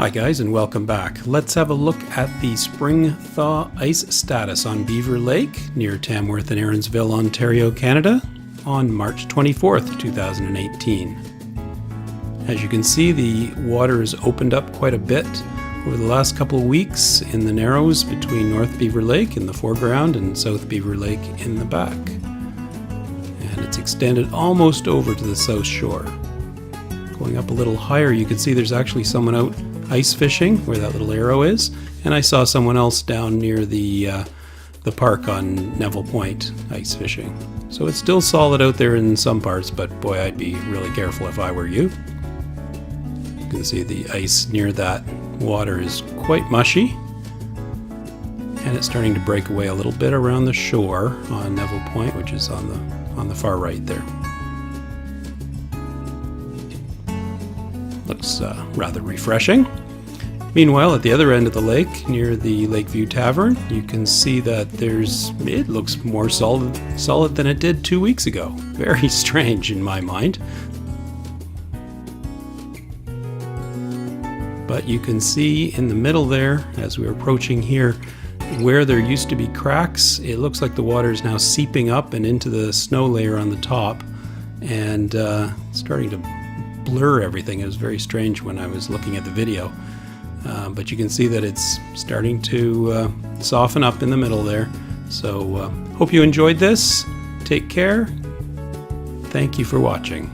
Hi guys, and welcome back. Let's have a look at the spring thaw ice status on Beaver Lake near Tamworth and Erinsville, Ontario, Canada on March 24th, 2018. As you can see, the water has opened up quite a bit over the last couple of weeks in the narrows between North Beaver Lake in the foreground and South Beaver Lake in the back. And it's extended almost over to the south shore. Going up a little higher, you can see there's actually someone out ice fishing where that little arrow is, and I saw someone else down near the park on Neville Point ice fishing. So it's still solid out there in some parts, but boy, I'd be really careful if I were you. You can see the ice near that water is quite mushy, and it's starting to break away a little bit around the shore on Neville Point, which is on the far right there. Looks rather refreshing. Meanwhile, at the other end of the lake, near the Lakeview Tavern, you can see that it looks more solid than it did 2 weeks ago. Very strange in my mind. But you can see in the middle there, as we're approaching here, where there used to be cracks, it looks like the water is now seeping up and into the snow layer on the top, and starting to blur everything. It was very strange when I was looking at the video, but you can see that it's starting to soften up in the middle there. So hope you enjoyed this. Take care. Thank you for watching.